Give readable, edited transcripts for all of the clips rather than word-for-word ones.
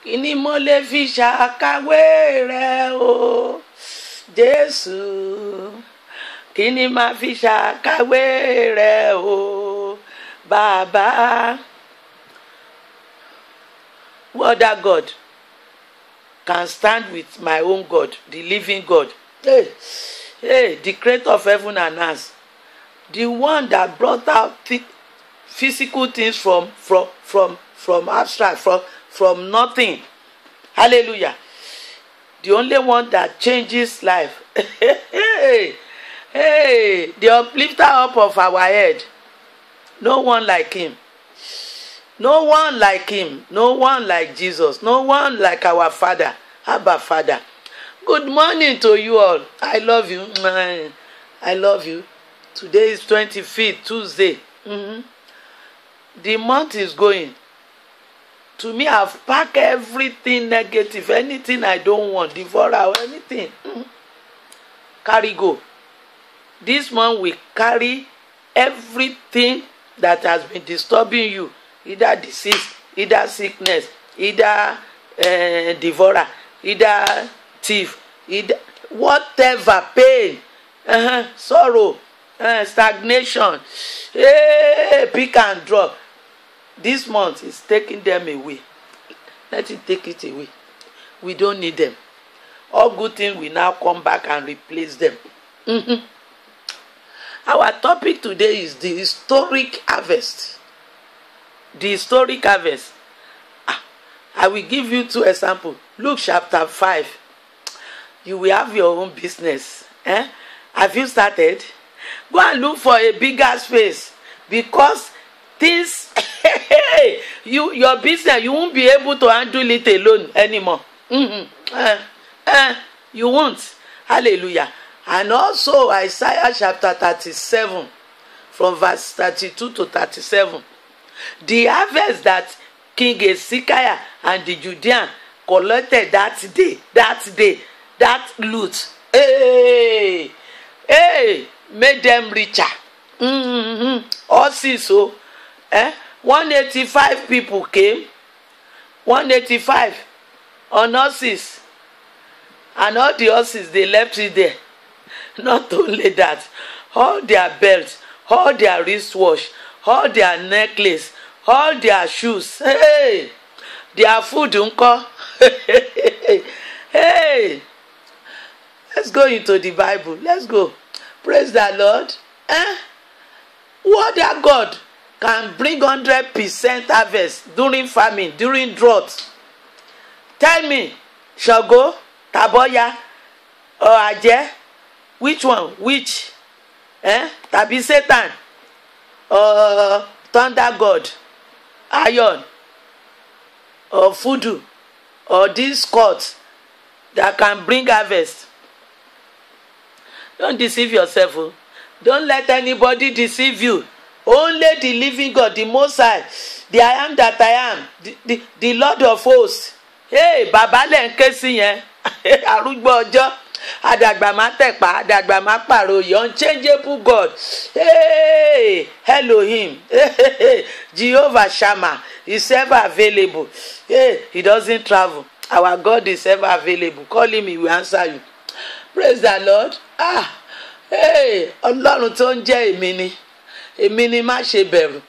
Kíni mo lè fi ṣàkàwé rẹ o, Jésù? Kíni máa fi ṣàkàwé rẹ o, Bàbá? What other God can stand with my own God, the living God? Hey, the creator of heaven and earth, the one that brought out physical things from abstract, from nothing. Hallelujah. The only one that changes life. Hey, the uplifter up of our head. No one like him. No one like him. No one like Jesus. No one like our Father, Abba Father. Good morning to you all. I love you. I love you. Today is 25th, Tuesday. The month is going. To me, I've packed everything negative, anything I don't want, devourer or anything. Carry go. This month will carry everything that has been disturbing you, either disease, either sickness, either devourer, either thief, either whatever, pain, sorrow, stagnation, pick and drop. This month is taking them away. Let it take it away. We don't need them. All good things will now come back and replace them. Our topic today is the historic harvest. The historic harvest. I will give you 2 examples. Luke chapter 5. You will have your own business. Have you started? Go and look for a bigger space, because things your business, you won't be able to handle it alone anymore. You won't. Hallelujah. And also Isaiah chapter 37 from verse 32 to 37. The harvest that King Hezekiah and the Judean collected that that loot, made them richer. Also, so 185 people came, 185 on horses, and all the horses, they left it there. Not only that, all their belts, all their wristwatch, all their necklace, all their shoes, their food, hey, let's go into the Bible. Let's go. Praise the Lord. What other God can bring 100% harvest during famine, during drought? Tell me, Ṣàngó, Taboya, or Ajé? Which one? Which? Tàbí Satan, or Thunder God, Iron, or Voodoo, or this court that can bring harvest? Don't deceive yourself. Don't let anybody deceive you. Only the living God, the Most High, the I am that I am, the Lord of hosts. Hey, Baba lè ń ké sí yẹn. Arúgbó ọjọ́, àdàgbà má tẹ̀pá, àdàgbà má pàròyè, unchangeable God. Hey, Elohim. Jehovah Shammah is ever available. Hey, he doesn't travel. Our God is ever available. Call him, he will answer you. Praise the Lord. Hey, Ọlọ́run tó ń jẹ́ èmi ni má ṣe bẹ̀rù.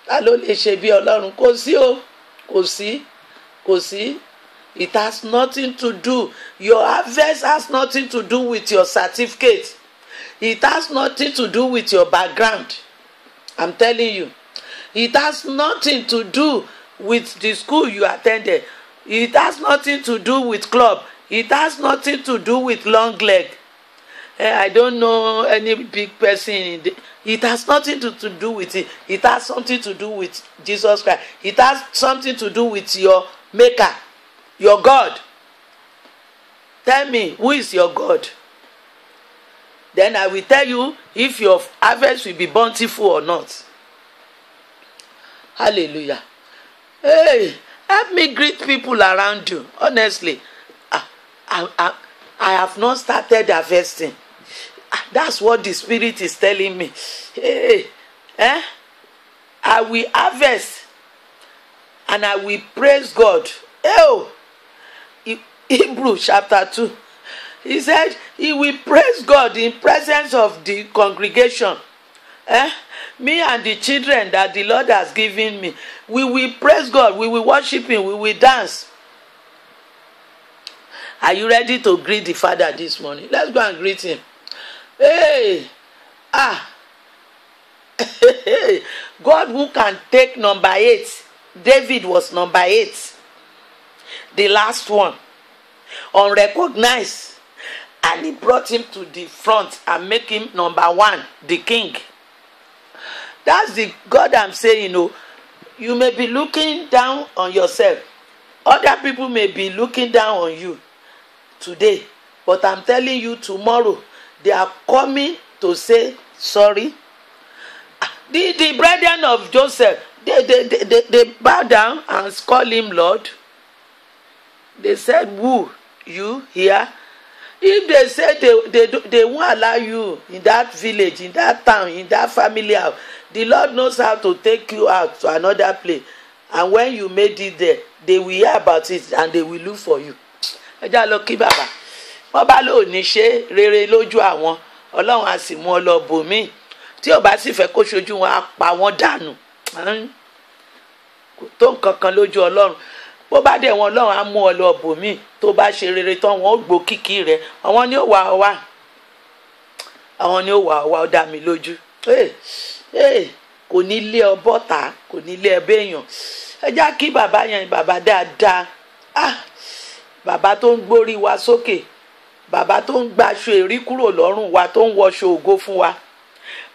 Ta ló lè ṣe bí Ọlọ́run? Kò sí o, kò sí. It has nothing to do. Your harvest has nothing to do with your certificate. It has nothing to do with your background. I'm telling you. It has nothing to do with the school you attended. It has nothing to do with club. It has nothing to do with long leg. I don't know any big person in the, it has nothing to do with it. It has something to do with Jesus Christ. It has something to do with your maker, your God. Tell me, who is your God? Then I will tell you if your harvest will be bountiful or not. Hallelujah. Hey, help me greet people around you. Honestly, I have not started harvesting. That's what the Spirit is telling me. I will harvest and I will praise God. Oh, Hebrew chapter 2. He said he will praise God in presence of the congregation. Me and the children that the Lord has given me, we will praise God, we will worship him, we will dance. Are you ready to greet the Father this morning? Let's go and greet him. Hey, God who can take number 8. David was number 8, the last one, unrecognized, and he brought him to the front and make him number 1, the king. That's the God I'm saying. You may be looking down on yourself. Other people may be looking down on you today, but I'm telling you, tomorrow they are coming to say sorry. The brethren of Joseph, they bow down and call him Lord. They said, who? You here? If they say they won't allow you in that village, in that town, in that family house, the Lord knows how to take you out to another place. And when you made it there, they will hear about it and they will look for you. Ẹja lọ kí bàbá. Wọ́n bá lò ní ṣe rere lójú àwọn. Ọlọ́run á sì mú ọ lọ bòmíì. Tí ò bá sì fẹ́ kó ṣojú wọn á pa wọ́n dànù. Kò tó nǹkan kan lójú Ọlọ́run. Bó bá dẹ̀ wọn Ọlọ́run á mú ọ lọ bòmíì. Tó bá ṣe rere tán wọn ó gbó kìkì rẹ̀. Àwọn ni ó wà ọ wá. Àwọn ni ó wà ọ wá, ó dá mi lójú. Kò ní lé ọ bọ́ta, kò ní lé ẹ béèyàn. Ẹ já kí bàbá yẹn, bàbá dáadáa. Bàbá tó ń gbórí wa sókè, bàbá tó ń gbaṣọ èrí kúrò lọ́rùn wa, tó ń wọṣọ ògo fún wa,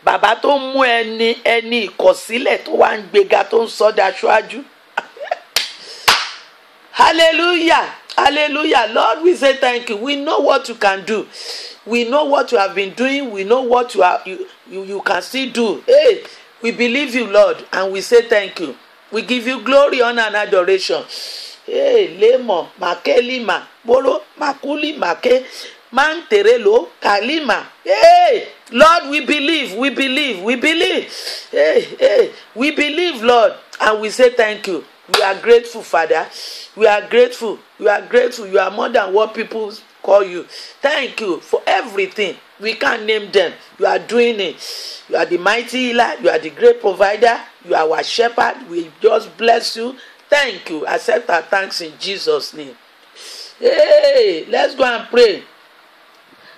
bàbá tó ń mú ẹni ìkọ̀sílẹ̀ tó wá ń gbéga, tó ń sọ́dà aṣáájú. Hallelujah, hallelujah. Lord, we say thank you. We know what you can do. We know what you have been doing. We know what you can still do. Hey, we believe you, Lord, and we say thank you. We give you glory, honor, and adoration. Hey, lemo, makelima, bolo, makuli, make, manterelo, kalima. Hey, Lord, we believe, we believe, we believe. Hey, we believe, Lord, and we say thank you. We are grateful, Father. We are grateful. We are grateful. You are more than what people call you. Thank you for everything. We can't name them. You are doing it. You are the mighty healer. You are the great provider. You are our shepherd. We just bless you. Thank you. Accept our thanks in Jesus' name. Hey, let's go and pray.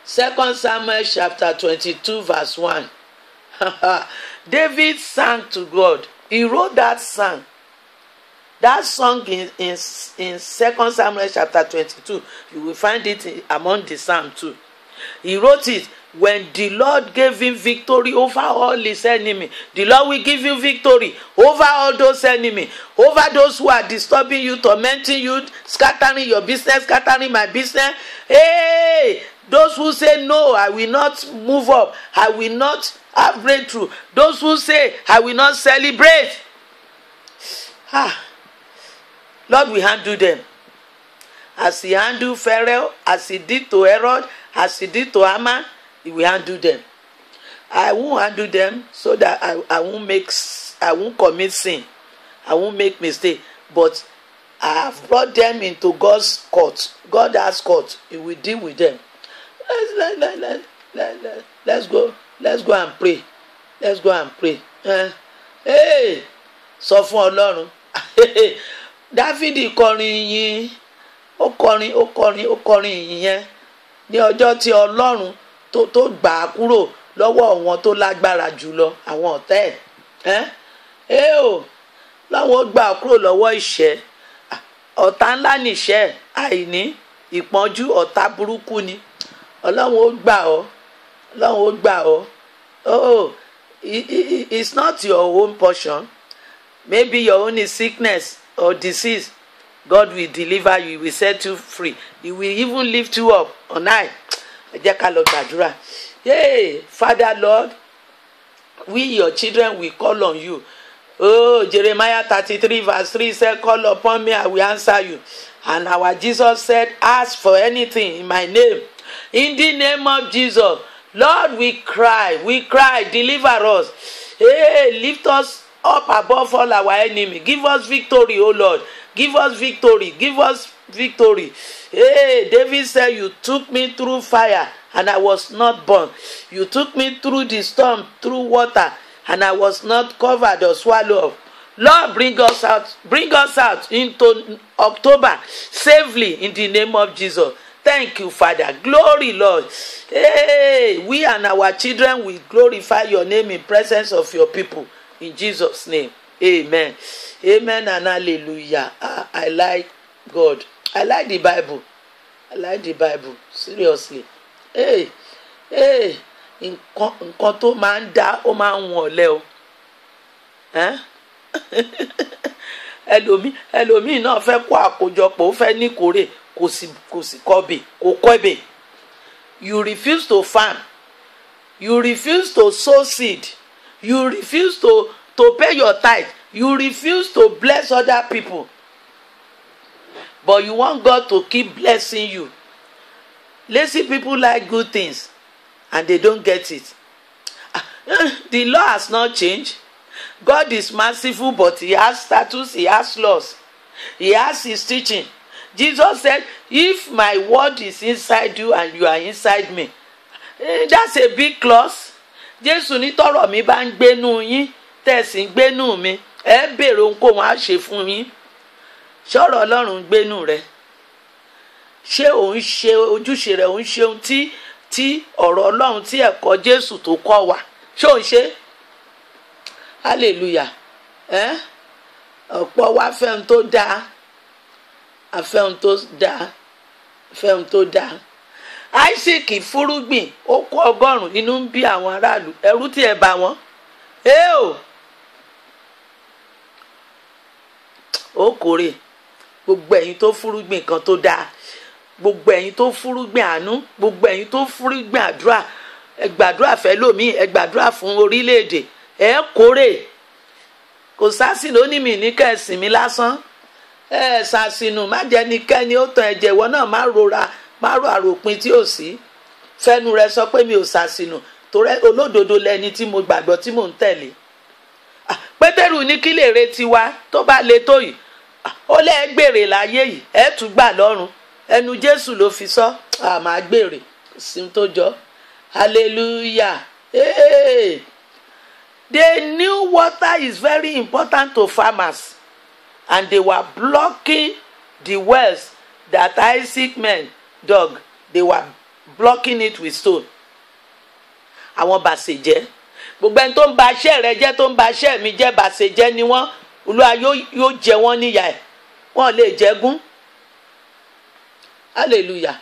2 Samuel chapter 22 verse 1. David sang to God. He wrote that song. That song in 2 Samuel chapter 22. You will find it among the Psalm too. He wrote it when the Lord gave him victory over all his enemies. The Lord will give you victory over all those enemies, over those who are disturbing you, tormenting you, scattering your business, scattering my business. Hey, those who say no, I will not move up, I will not have breakthrough. Those who say I will not celebrate. Lord will handle them. As he handled Pharaoh, as he did to Herod, as he did to Haman, he will handle them. I won't handle them so that I won't commit sin. I won't make mistake. But I have brought them into God's court. God has court. He will deal with them. Let's go and pray. Let's go and pray. Hey, sọ fún Ọlọ́run. Dáfídì kọrin yìí, ó kọrin yìnyẹn ní ọjọ́ tí Ọlọ́run tó gbà á kúrò lọ́wọ́ wọn tó lágbára jùlọ, àwọn ọ̀tá ẹ̀. Láwọn ó gbà á kúrò lọ́wọ́ ìṣẹ́. Ọ̀tá ńlá nìṣẹ́, àìní, ìpọ́njú, ọ̀tá burúkú ni. Ọlọ́run ó gbà ọ́. Ọlọ́run ó gbà ọ́. It's not your own portion. Maybe your own is sickness or disease. God will deliver you. He will set you free. He will even lift you up on high. Ẹ jẹ́ ká lọ gbàdúrà. Hey, Father Lord, we your children will call on you. Jeremiah 33 verse 3 said, call upon me, I will answer you. And our Jesus said, ask for anything in my name. In the name of Jesus, Lord, we cry, deliver us. Hey, lift us up above all our enemy. Give us victory, O Lord. Give us victory. Give us victory. Hey, David said, you took me through fire and I was not burned. You took me through the storm, through water, and I was not covered or swallowed up. Lord, bring us out into October safely in the name of Jesus. Thank you, Father. Glory, Lord. Hey, we and our children will glorify your name in presence of your people. In Jesus' name. Amen. Amen and hallelujah. I like God. I like the Bible. I like the Bible. Seriously. Hey. Nǹkan tó máa ń dá ó máa ń wọ̀n lẹ́ o. Ẹlòmíì náà fẹ́ kó àkójọpọ̀ ó fẹ́ ní kórè kò sì kọbè kò kọ́bè. You refuse to farm. You refuse to sow seed. You refuse to pay your tithe. You refuse to bless other people. But you want God to keep blessing you. Lazy people like good things and they don't get it. The law has not changed. God is merciful, but he has statutes, he has laws. He has his teaching. Jesus said, if my word is inside you and you are inside me, that's a big clause. Jésù ní tọrọ mi bá ń gbénú yín tẹ̀sí ń gbénú mi ẹ béèrè ohunkóhun á ṣe fún yín. Ṣọ́rọ̀ Ọlọ́run ń gbénú rẹ? Ṣé òun ṣe ojúṣe rẹ̀ òun ṣe ohun tí ọ̀rọ̀ Ọlọ́run tí ẹ̀kọ́ Jésù tó kọ́ wa ṣé òun ṣe? Hallelujah. Ọ̀pọ̀ wa fẹ́ ohun tó dáa afẹ́ ohun tó dáa fẹ́ ohun tó dáa. Isaac fúrúgbìn ó kó 100 inú ń bí àwọn aráàlú ẹ̀rù tí ẹ bá wọn. Ó kórè gbogbo ẹ̀yin tó fúrúgbìn kan tó dáa, gbogbo ẹ̀yin tó fúrúgbìn àánú, gbogbo ẹ̀yin tó fúrúgbìn àdúrà, ẹ gbàdúrà fẹ́ lómi, ẹ gbàdúrà fún orílẹ̀-èdè, ẹ kórè. Kò sásìnù ó ní mi ní kẹ́sìn mi lásán. Sàsìnù má jẹ́ nikẹ́ni ó tan ẹ̀jẹ̀ ìwọ náà má ro àròpin tí ò sí. Fẹ́nu rẹ sọ pé mi ò sàsìnù torí olódodo lẹni tí mo gbàgbọ́ tí mò ń tẹ̀lé. Pétérù ní kí lè retí wa tó bá le tó yìí. Ó lẹ́ gbèrè láyé yìí ẹ tún gbà lọ́run. Ẹnu Jésù ló fi sọ máa gbèrè kò sí tó jọ. Hallelujah. Hey. They knew water is very important to farmers, and they were blocking the wells that Isaac men dug. They were blocking it with stone. Àwọn bàṣẹjẹ́ gbogbo ẹni tó ń ba iṣẹ́ rẹ jẹ́ tó ń ba iṣẹ́ mi jẹ́ bàṣẹjẹ́ ni wọ́n. Olúwa yóò jẹ wọ́n níyà ẹ̀. Wọ́n lè jẹ́gún. Hallelujah.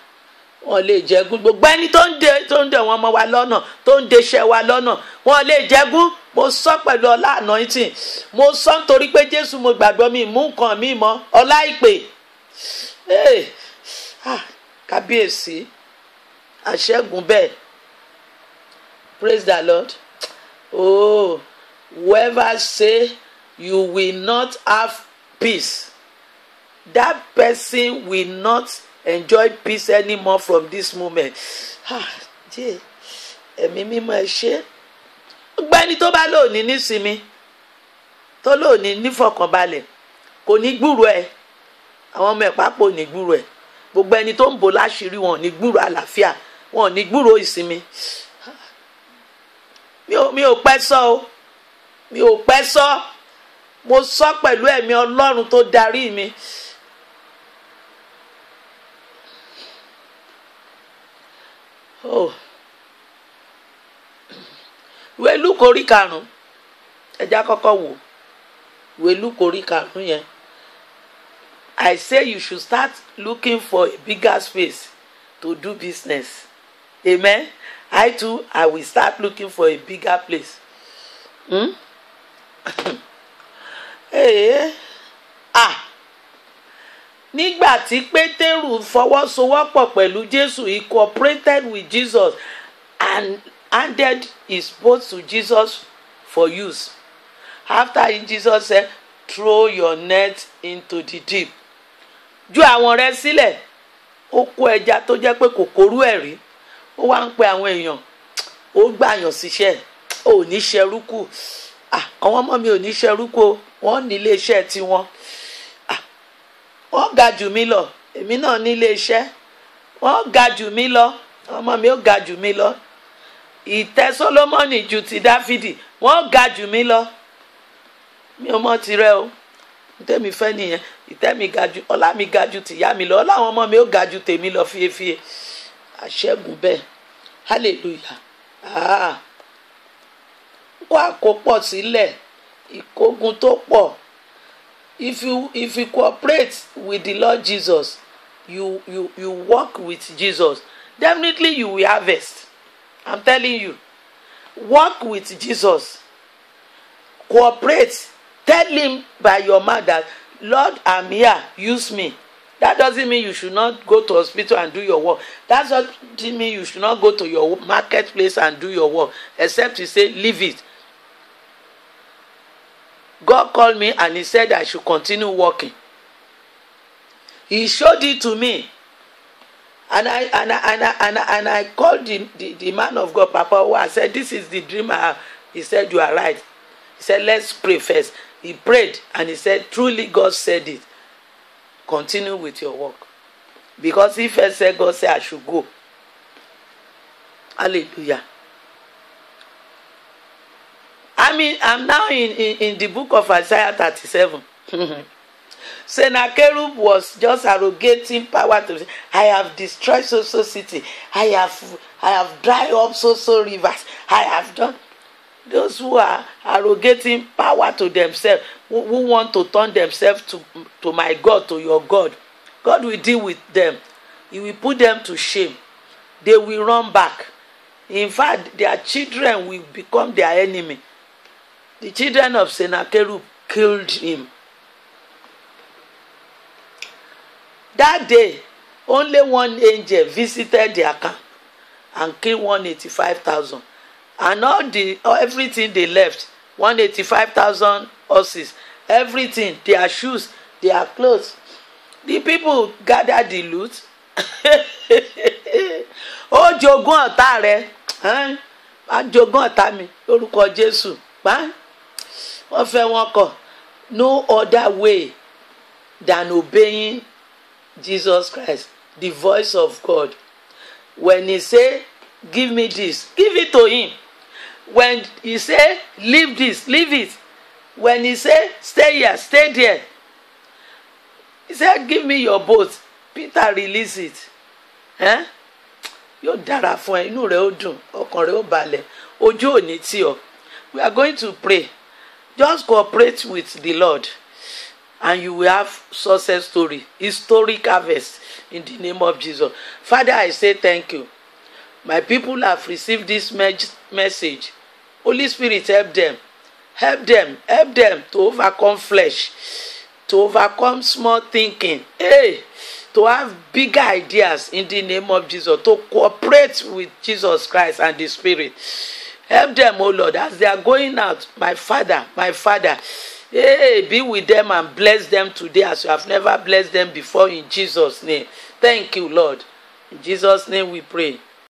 Wọ́n lè jẹ́gún. Gbogbo ẹni tó ń dè wọ́n mọ́ wa lọ́nà tó ń deṣẹ́ wa lọ́nà wọ́n lè jẹ́gún. Mo sọ pẹ̀lú ọlá anointing. Mo sọ nítorí pé Jésù mo gbàgbọ́ mi mú nǹkan mi mọ́ ọlá ìpè. Kábíyèsí àṣẹ́gun bẹ́ẹ̀. Praise the Lord. Oh, whoever say you will not have peace, that person will not enjoy peace anymore from this moment. Ẹ̀mí mímọ́ ẹ ṣé. Gbẹ́ni tó bá lò ní nísinmi tó lò ní nífọ̀kànbalẹ̀ kò ní gbúrò ẹ̀. Àwọn ọmọ ẹ̀ pápọ̀ ní gbúrò ẹ̀. Gbogbo ẹni tó ń bò láṣìírí wọn ní gbúrò àlàáfíà wọn ní gbúrò ìsinmi. Mi ò pẹ́ sọ o. Mi ò pẹ́ sọ. Mo sọ pẹ̀lú ẹ̀mí Ọlọ́run tó darí mi. Ìwé Lúùkù orí 5 ẹja kọ́kọ́ wò. Ìwé Lúùkù orí 5 yẹn. I say you should start looking for a bigger space to do business. Amen. I too, I will start looking for a bigger place. Nígbà tí Pétérù fọwọ́sowọ́pọ̀ pẹ̀lú Jésù, he cooperated with Jesus and handed his boat to Jesus for use. After Jesus said, throw your net into the deep. Ju àwọn rẹ̀ sílẹ̀. Ó kó ẹja tó jẹ́ pé kòkòrò ẹ̀ rí. Ó wá ń pe àwọn èèyàn. Ó gbàyàn síṣẹ́. Ó ní ṣerúkù. àwọn ọmọ mi ò ní ṣerúkọ wọ́n ní ilé iṣẹ́ tiwọn wọ́n ga jù mí lọ èmi náà ní ilé iṣẹ́ wọ́n ga jù mí lọ ọmọ mi ó ga jù mí lọ ìtẹ́ Sólómọ́nì ju ti Dáfídì wọ́n ga jù mí lọ mi ò mọ tirẹ̀ o tèmi fẹ́ nìyẹn ìtẹ́ mi ga jù ọlá mi ga jù tìyá mi lọ ọláwọn ọmọ mi ó ga jù tèmi lọ fíefíe àṣẹ́gun bẹ́ẹ̀ hallelujah kó àkópọ̀ sílẹ̀ ìkógun tó pọ̀ if you cooperate with the Lord Jesus you work with Jesus definitely you will harvest. I'm telling you, work with Jesus, cooperate, tell him by your mouth that Lord, I'm here, use me. That doesn't mean you should not go to hospital and do your work. That doesn't mean you should not go to your marketplace and do your work, except you say leave it. God called me and he said I should continue working. He showed it to me. And I called the man of God, Papa, who I said, this is the dream I have. He said, you are right. He said, let's pray first. He prayed and he said, truly God said it. Continue with your work. Because he first said, God said I should go. Hallelujah. I'm now in the book of Isaiah 37. Sennacherib was just arrogating power to say, I have destroyed so city. I have dried up so rivers. I have done. Those who are arrogating power to themselves, who want to turn themselves to my God, to your God, God will deal with them. He will put them to shame. They will run back. In fact, their children will become their enemy. The children of Sennacherib killed him. That day, only one angel visited their camp and killed 185,000. And everything they left, 185,000 horses, everything, their shoes, their clothes. The people gathered the loot. Ó jogún ọ̀tá rẹ̀, á jogún ọ̀tá mi lórúkọ Jésù. Wọ́n fẹ́ wọn kọ̀. No other way than obeying Jesus Christ, the voice of God. When he say, give me this, give it to him. When he say, leave this, leave it. When he say, stay here, stay there. He said, give me your boat. Peter release it. Yóò dára fún ẹ, inú rẹ ó dùn, ọkàn rẹ ó balẹ̀, ojú ò ní tì ọ́. We are going to pray. Just cooperate with the Lord. And you will have success story, historic harvest in the name of Jesus. Father, I say thank you. My people have received this message. Holy Spirit, help them. Help them to overcome flesh, to overcome small thinking, to have bigger ideas in the name of Jesus, to cooperate with Jesus Christ and the Spirit. Help them, oh Lord, as they are going out. My Father, be with them and bless them today as you have never blessed them before in Jesus' name. Thank you, Lord. In Jesus' name we pray.